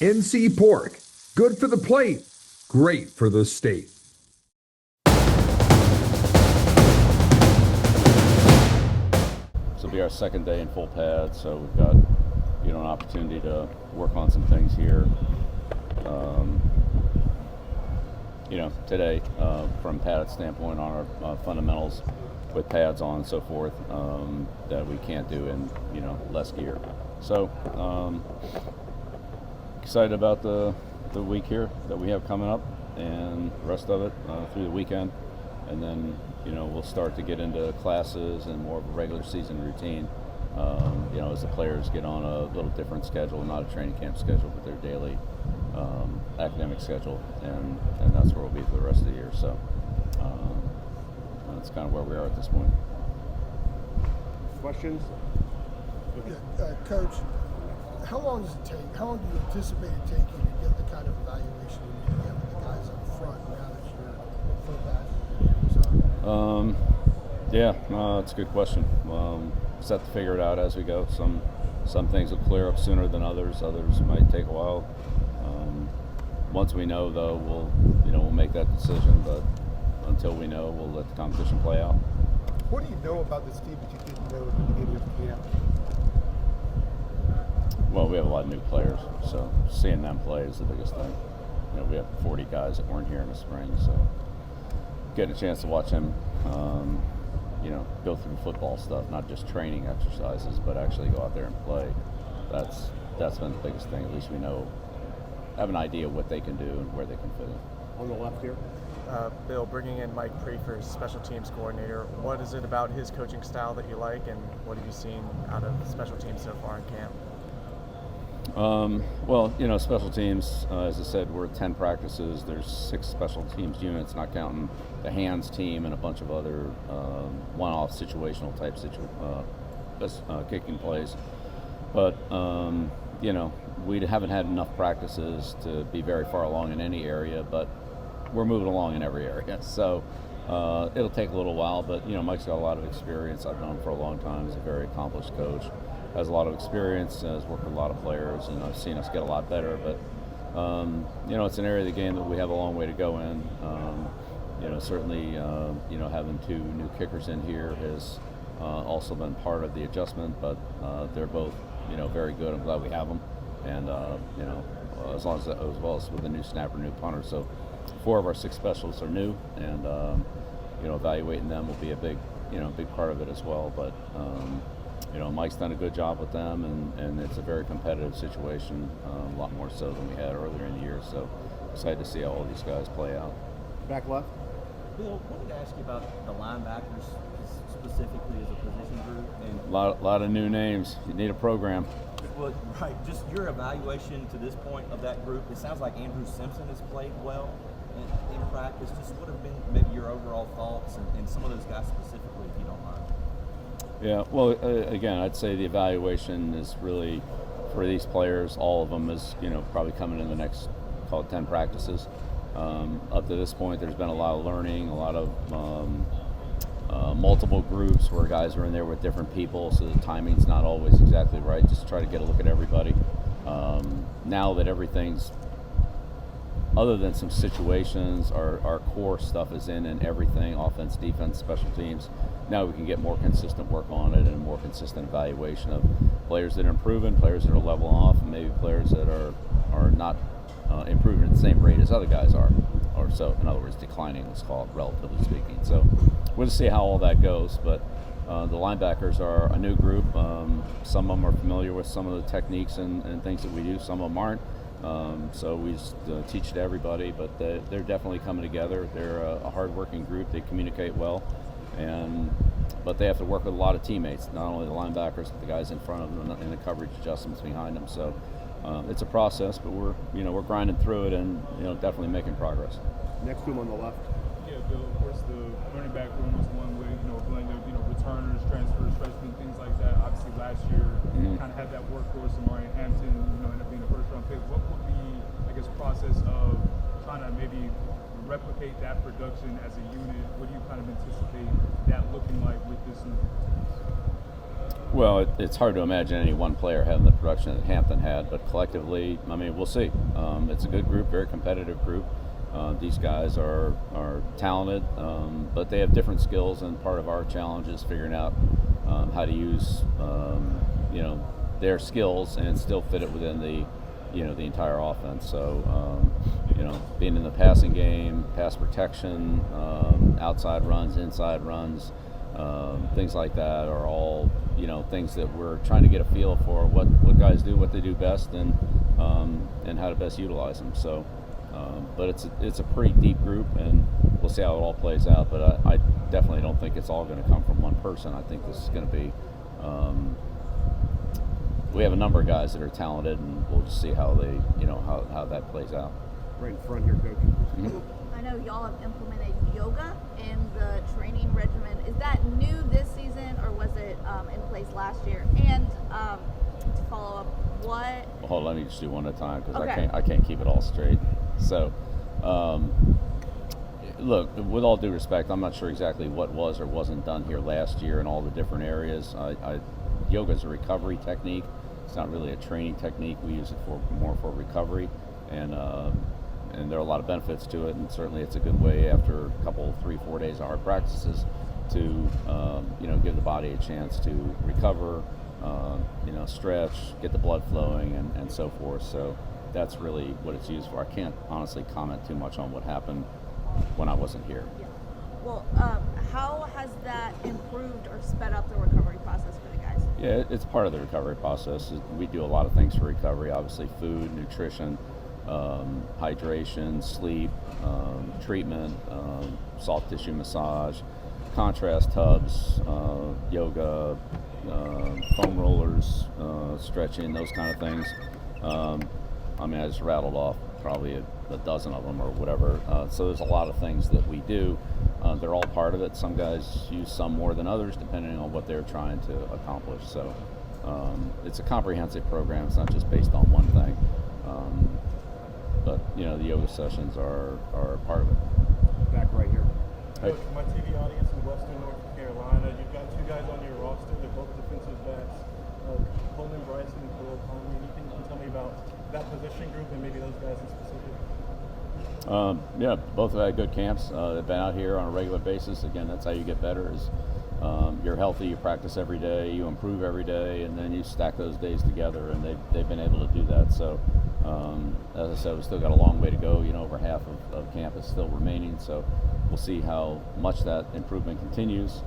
NC Pork. Good for the plate, great for the state. This will be our second day in full pad, so we've got an opportunity to work on some things here. Today, from padded standpoint, on our fundamentals with pads on and so forth, that we can't do in less gear. So excited about the week here that we have coming up, and the rest of it through the weekend, and then we'll start to get into classes and more of a regular season routine. As the players get on a little different schedule, not a training camp schedule, but their daily academic schedule, and that's where we'll be for the rest of the year. So that's kind of where we are at this point. Questions? Yeah, Coach, how long does it take? How long do you anticipate it taking to get the kind of evaluation you need to get with the guys up front now that you're full pass? It's a good question. Just have to figure it out as we go. Some things will clear up sooner than others. Others might take a while. Once we know, though, we'll make that decision. But until we know, we'll let the competition play out. What do you know about this team that you didn't know at the beginning of camp? Well, we have a lot of new players, so seeing them play is the biggest thing. We have 40 guys that weren't here in the spring, so getting a chance to watch them, go through football stuff, not just training exercises, but actually go out there and play. That's been the biggest thing. At least we have an idea what they can do and where they can fit in. On the left here. Bill, bringing in Mike Preefer as special teams coordinator, what is it about his coaching style that you like, and what have you seen out of special teams so far in camp? Special teams, as I said, we're at 10 practices. There's 6 special teams units, not counting the hands team and a bunch of other one-off situational type kicking plays. But, we haven't had enough practices to be very far along in any area, but we're moving along in every area. So it'll take a little while, but, Mike's got a lot of experience. I've known him for a long time. He's a very accomplished coach. Has a lot of experience, has worked with a lot of players, and I've seen us get a lot better. But, it's an area of the game that we have a long way to go in. Certainly, having 2 new kickers in here has also been part of the adjustment, but they're both, very good. I'm glad we have them. And, as well as with the new snapper, new punter. So 4 of our 6 specialists are new, and, evaluating them will be a big part of it as well. But, Mike's done a good job with them, and it's a very competitive situation, a lot more so than we had earlier in the year. So excited to see how all these guys play out. Back left. Bill, I wanted to ask you about the linebackers specifically as a position group. And A lot of new names. You need a program. well, right, just your evaluation to this point of that group. It sounds like Andrew Simpson has played well in practice. Just what have been maybe your overall thoughts and some of those guys specifically, if you don't mind? Yeah, well, again, I'd say the evaluation is really for these players. All of them is, probably coming in the next, call it 10 practices. Up to this point, there's been a lot of learning, a lot of multiple groups where guys are in there with different people, so the timing's not always exactly right. Just try to get a look at everybody. Now that everything's, other than some situations, our core stuff is in everything, offense, defense, special teams. Now we can get more consistent work on it and more consistent evaluation of players that are improving, players that are leveling off, and maybe players that are not improving at the same rate as other guys are, or so, in other words, declining, let's call it, relatively speaking. So we'll see how all that goes, but the linebackers are a new group. Some of them are familiar with some of the techniques and things that we do, some of them aren't. So we just teach it to everybody, but they're definitely coming together. They're a hard-working group. They communicate well, but they have to work with a lot of teammates, not only the linebackers, but the guys in front of them and the coverage adjustments behind them. So it's a process, but we're grinding through it and definitely making progress. Next room on the left. Yeah, Bill, of course, the running back room is one with, a blend of, returners, transfers, freshmen, things like that. Obviously, last year, kind of had that workhorse in Marion Hampton, ended up being a first-round pick. What would be, process of trying to maybe replicate that production as a unit? What do you kind of anticipate that looking like with this new? Well, it's hard to imagine any one player having the production that Hampton had, but collectively, I mean, we'll see. It's a good group, very competitive group. These guys are talented, but they have different skills, and part of our challenge is figuring out how to use their skills and still fit it within the entire offense. So being in the passing game, pass protection, outside runs, inside runs, things like that are all things that we're trying to get a feel for what guys do, what they do best, and how to best utilize them. So, but it's a pretty deep group, and we'll see how it all plays out. But I definitely don't think it's all going to come from one person. I think this is going to be. We have a number of guys that are talented, and we'll just see how they, how that plays out. Right in front here, Coach. Mm-hmm. I know y'all have implemented yoga in the training regimen. Is that new this season, or was it in place last year? And to follow up, what? Well, hold on, let me just do one at a time because Okay. I can't keep it all straight. So, look, with all due respect, I'm not sure exactly what was or wasn't done here last year in all the different areas. Yoga is a recovery technique. It's not really a training technique. We use it more for recovery, and there are a lot of benefits to it. And certainly, it's a good way after a couple, 3-4 days of hard practices to give the body a chance to recover, stretch, get the blood flowing, and so forth. So that's really what it's used for. I can't honestly comment too much on what happened when I wasn't here. Yeah. Well, how has that improved or sped up the recovery process for the guys? Yeah, it's part of the recovery process. We do a lot of things for recovery, obviously food, nutrition, hydration, sleep, treatment, soft tissue massage, contrast tubs, yoga, foam rollers, stretching, those kind of things. I just rattled off probably a dozen of them or whatever. So there's a lot of things that we do. They're all part of it. Some guys use some more than others depending on what they're trying to accomplish. So it's a comprehensive program. It's not just based on one thing. But the yoga sessions are part of it. Back right here. Hey. Coach, my TV audience in Western North Carolina, you've got two guys on your roster. They're both defensive backs. Coleman Bryson and Khalil Conley. Anything you can tell me about that position group and maybe those guys in specific? Yeah, both have had good camps. They've been out here on a regular basis. Again, that's how you get better is you're healthy, you practice every day, you improve every day, and then you stack those days together, and they've been able to do that. So, as I said, we've still got a long way to go. Over half of camp is still remaining, so we'll see how much that improvement continues.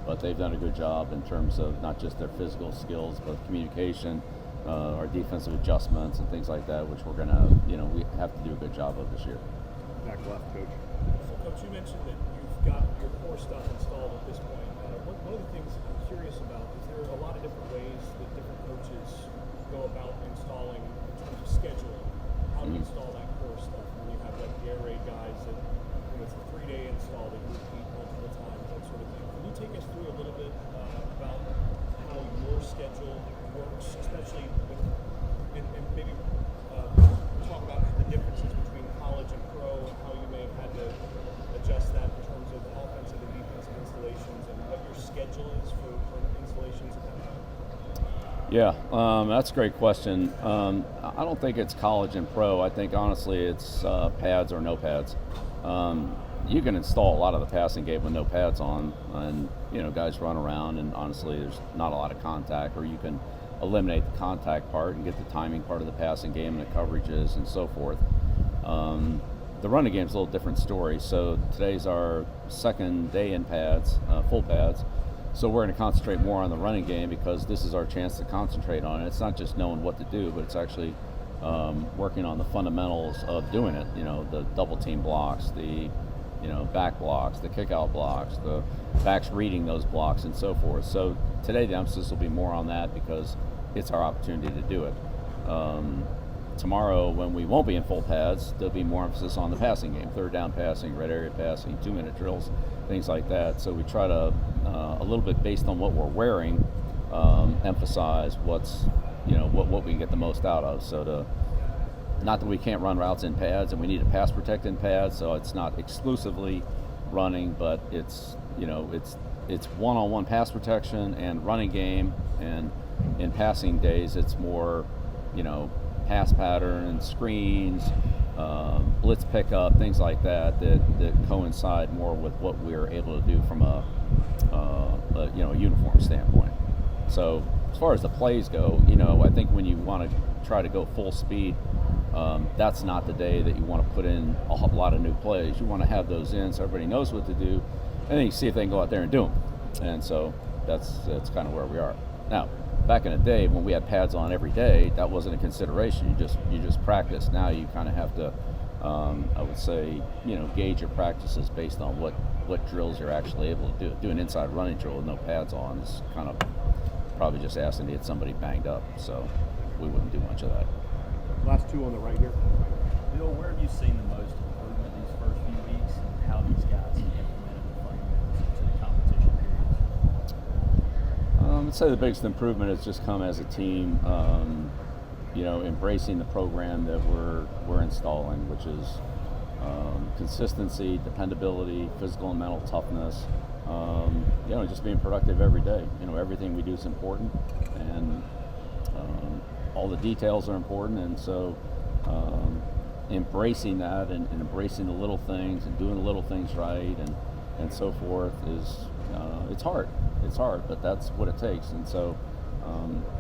But they've done a good job in terms of not just their physical skills, but communication, our defensive adjustments and things like that, which we're gonna, we have to do a good job of this year. Back left, Coach. So, Coach, you mentioned that you've got your core stuff installed at this point. One of the things I'm curious about is there are a lot of different ways that different coaches go about installing in terms of scheduling. How do you install that core stuff when you have like the air raid guys that it's a 3-day install that you repeat multiple times, that sort of thing. Can you take us through a little bit about how your schedule works, especially with, and maybe talk about the differences between college and pro and how you may have had to adjust that in terms of offensive and defensive installations and what your schedule is for installations at that time? Yeah, that's a great question. I don't think it's college and pro. I think honestly it's pads or no pads. You can install a lot of the passing game with no pads on, and guys run around, and honestly there's not a lot of contact, or you can eliminate the contact part and get the timing part of the passing game and the coverages and so forth. The running game's a little different story. So today's our second day in pads, full pads. So we're going to concentrate more on the running game because this is our chance to concentrate on it. It's not just knowing what to do, but it's actually working on the fundamentals of doing it. The double team blocks, the back blocks, the kick out blocks, the backs reading those blocks and so forth. So today the emphasis will be more on that because it's our opportunity to do it. Tomorrow, when we won't be in full pads, there'll be more emphasis on the passing game, third down passing, red area passing, 2-minute drills, things like that. So we try to, a little bit based on what we're wearing, emphasize what's, what we can get the most out of. So not that we can't run routes in pads and we need to pass protect in pads, so it's not exclusively running, but it's it's one-on-one pass protection and running game, and in passing days it's more, pass pattern, screens, blitz pickup, things like that coincide more with what we're able to do from a uniform standpoint. So as far as the plays go, I think when you want to try to go full speed, that's not the day that you want to put in a lot of new plays. You want to have those in so everybody knows what to do, and then you see if they can go out there and do them. And so that's kind of where we are now. Back in the day when we had pads on every day, that wasn't a consideration. You just practice. Now you kind of have to, I would say, gauge your practices based on what drills you're actually able to do. Do an inside running drill with no pads on is kind of probably just asking to get somebody banged up. So we wouldn't do much of that. Last two on the right here. Bill, where have you seen the most improvement these first few weeks, and how these guys implemented the fundamentals into the competition periods? I'd say the biggest improvement has just come as a team, embracing the program that we're installing, which is consistency, dependability, physical and mental toughness. Just being productive every day. Everything we do is important, and all the details are important, and so embracing that and embracing the little things and doing the little things right and so forth is it's hard, but that's what it takes. And so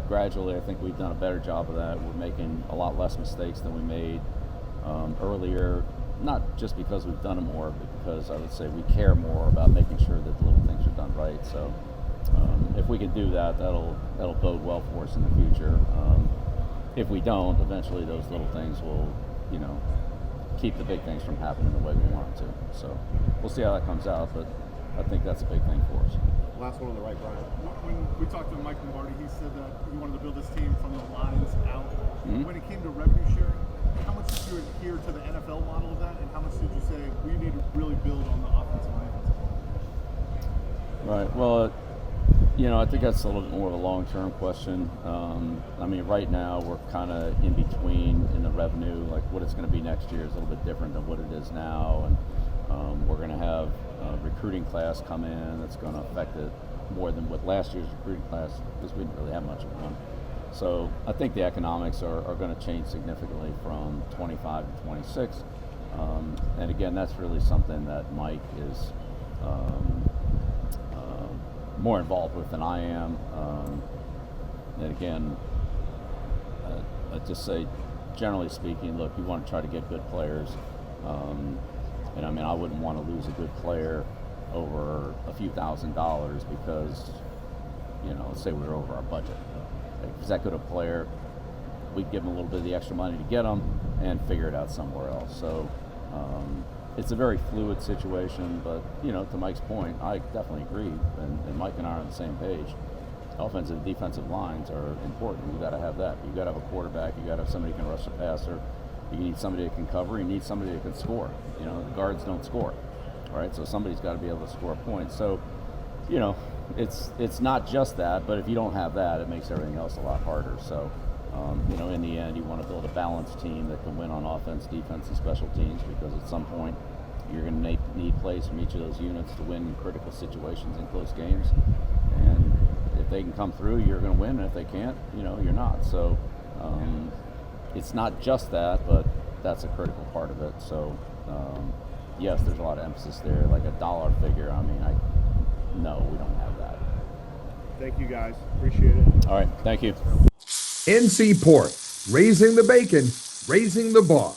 gradually I think we've done a better job of that. We're making a lot less mistakes than we made earlier, not just because we've done it more, but because I would say we care more about making sure that the little things are done right. So if we can do that, that'll bode well for us in the future. If we don't, eventually those little things will, keep the big things from happening the way we want it to. So we'll see how that comes out, but I think that's a big thing for us. Last one on the right, Brian. When we talked to Mike Lombardi, he said that he wanted to build this team from the lines out. Mm-hmm. When it came to revenue sharing, how much did you adhere to the NFL model of that, and how much did you say we need to really build on the offensive and defensive line? Right. Well, I think that's a little bit more of a long-term question. Right now we're kind of in between in the revenue. Like what it's going to be next year is a little bit different than what it is now, and we're going to have a recruiting class come in that's going to affect it more than what last year's recruiting class, because we didn't really have much of one. So I think the economics are going to change significantly from 25 to 26. And again, that's really something that Mike is more involved with than I am. And again, I'd just say, generally speaking, look, you want to try to get good players. And I wouldn't want to lose a good player over a few $1,000s because, let's say we were over our budget. If he's that good a player, we'd give him a little bit of the extra money to get him and figure it out somewhere else. So it's a very fluid situation, but, to Mike's point, I definitely agree, and Mike and I are on the same page. Offensive and defensive lines are important. You've got to have that. You've got to have a quarterback. You've got to have somebody who can rush the passer. You need somebody that can cover. You need somebody that can score. The guards don't score, right? So somebody's got to be able to score points. So, it's not just that, but if you don't have that, it makes everything else a lot harder. So, in the end, you want to build a balanced team that can win on offense, defense, and special teams, because at some point you're going to need plays from each of those units to win in critical situations in close games. And if they can come through, you're going to win. And if they can't, you're not. So it's not just that, but that's a critical part of it. So yes, there's a lot of emphasis there, like a dollar figure. No, we don't have that. Thank you, guys. Appreciate it. All right. Thank you. NC Port, raising the bacon, raising the bar.